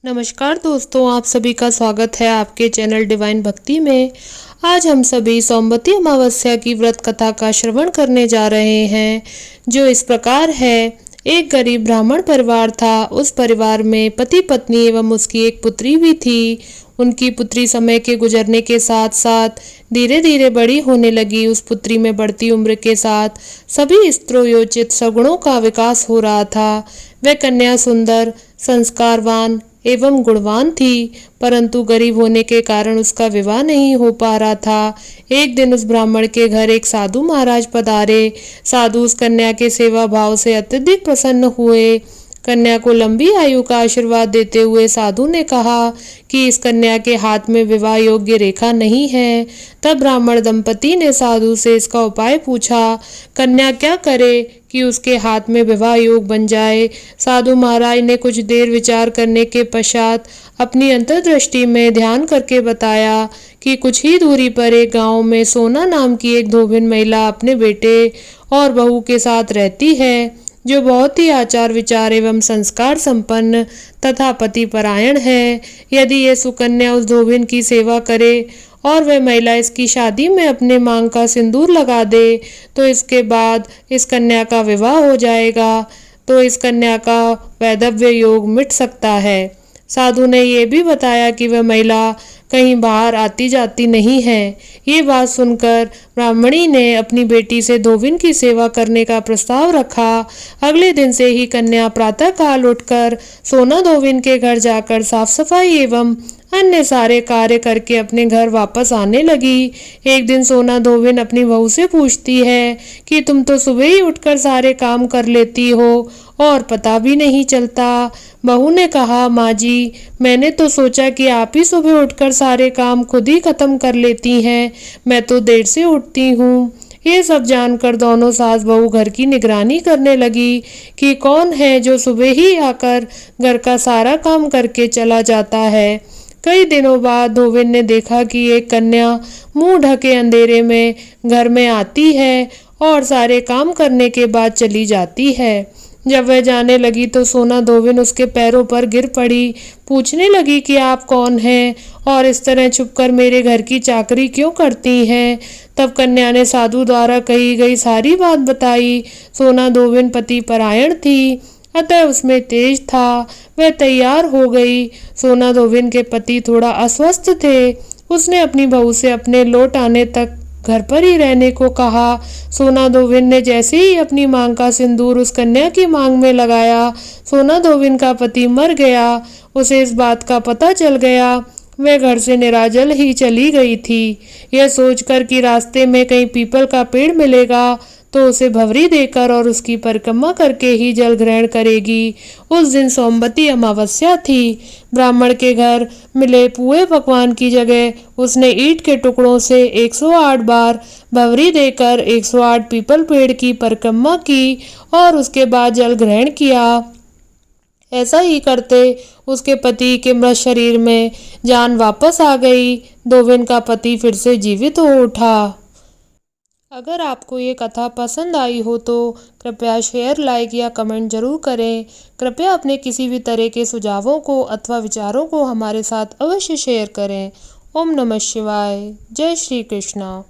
नमस्कार दोस्तों, आप सभी का स्वागत है आपके चैनल डिवाइन भक्ति में। आज हम सभी सोमवती अमावस्या की व्रत कथा का श्रवण करने जा रहे हैं, जो इस प्रकार है। एक गरीब ब्राह्मण परिवार था। उस परिवार में पति पत्नी एवं उसकी एक पुत्री भी थी। उनकी पुत्री समय के गुजरने के साथ साथ धीरे धीरे बड़ी होने लगी। उस पुत्री में बढ़ती उम्र के साथ सभी स्त्रोयोचित सगुणों का विकास हो रहा था। वह कन्या सुंदर, संस्कारवान एवं गुणवान थी, परंतु गरीब होने के कारण उसका विवाह नहीं हो पा रहा था। एक दिन उस ब्राह्मण के घर एक साधु महाराज पधारे। साधु उस कन्या के सेवा भाव से अत्यधिक प्रसन्न हुए। कन्या को लंबी आयु का आशीर्वाद देते हुए साधु ने कहा कि इस कन्या के हाथ में विवाह योग्य रेखा नहीं है। तब ब्राह्मण दंपति ने साधु से इसका उपाय पूछा। कन्या क्या करे कि उसके हाथ में विवाह योग बन जाए। साधु महाराज ने कुछ देर विचार करने के पश्चात अपनी अंतर्दृष्टि में ध्यान करके बताया कि कुछ ही दूरी पर एक गांव में सोना नाम की एक धोबिन महिला अपने बेटे और बहू के साथ रहती है, जो बहुत ही आचार विचार एवं संस्कार संपन्न तथा पति परायण है। यदि ये सुकन्या उस धोबिन की सेवा करे और वह महिला इसकी शादी में अपने मांग का सिंदूर लगा दे, तो इसके बाद इस कन्या का विवाह हो जाएगा, तो इस कन्या का वैधव्य योग मिट सकता है। साधु ने यह भी बताया कि वह महिला कहीं बाहर आती जाती नहीं है। ये बात सुनकर ब्राह्मणी ने अपनी बेटी से धोबिन की सेवा करने का प्रस्ताव रखा। अगले दिन से ही कन्या प्रातः काल उठकर सोना धोबिन के घर जाकर साफ सफाई एवं अन्य सारे कार्य करके अपने घर वापस आने लगी। एक दिन सोना धोबिन अपनी बहू से पूछती है कि तुम तो सुबह ही उठकर सारे काम कर लेती हो और पता भी नहीं चलता। बहू ने कहा, माँ जी, मैंने तो सोचा कि आप ही सुबह उठकर सारे काम खुद ही खत्म कर लेती हैं। मैं तो देर से उठती हूँ। ये सब जानकर दोनों सास बहू घर की निगरानी करने लगी कि कौन है जो सुबह ही आकर घर का सारा काम करके चला जाता है। कई दिनों बाद धोबिन ने देखा कि एक कन्या मुंह ढके अंधेरे में घर में आती है और सारे काम करने के बाद चली जाती है। जब वह जाने लगी तो सोना धोबिन उसके पैरों पर गिर पड़ी। पूछने लगी कि आप कौन हैं और इस तरह छुपकर मेरे घर की चाकरी क्यों करती हैं। तब कन्या ने साधु द्वारा कही गई सारी बात बताई। सोना धोबिन पति परायण थी, अतः उसमें तेज था। वह तैयार हो गई। सोना धोबिन के पति थोड़ा अस्वस्थ थे। उसने अपनी बहू से अपने लौट आने तक घर पर ही रहने को कहा। सोना धोबिन ने जैसे ही अपनी मांग का सिंदूर उस कन्या की मांग में लगाया, सोना धोबिन का पति मर गया। उसे इस बात का पता चल गया। वह घर से निराजल ही चली गई थी, यह सोचकर कि रास्ते में कहीं पीपल का पेड़ मिलेगा तो उसे भवरी देकर और उसकी परिक्रमा करके ही जल ग्रहण करेगी। उस दिन सोमवती अमावस्या थी। ब्राह्मण के घर मिले पुए पकवान की जगह उसने ईंट के टुकड़ों से 108 बार भवरी देकर 108 पीपल पेड़ की परिक्रमा की और उसके बाद जल ग्रहण किया। ऐसा ही करते उसके पति के मृत शरीर में जान वापस आ गई। धोबिन का पति फिर से जीवित हो उठा। अगर आपको ये कथा पसंद आई हो तो कृपया शेयर, लाइक या कमेंट जरूर करें। कृपया अपने किसी भी तरह के सुझावों को अथवा विचारों को हमारे साथ अवश्य शेयर करें। ओम नमः शिवाय। जय श्री कृष्णा।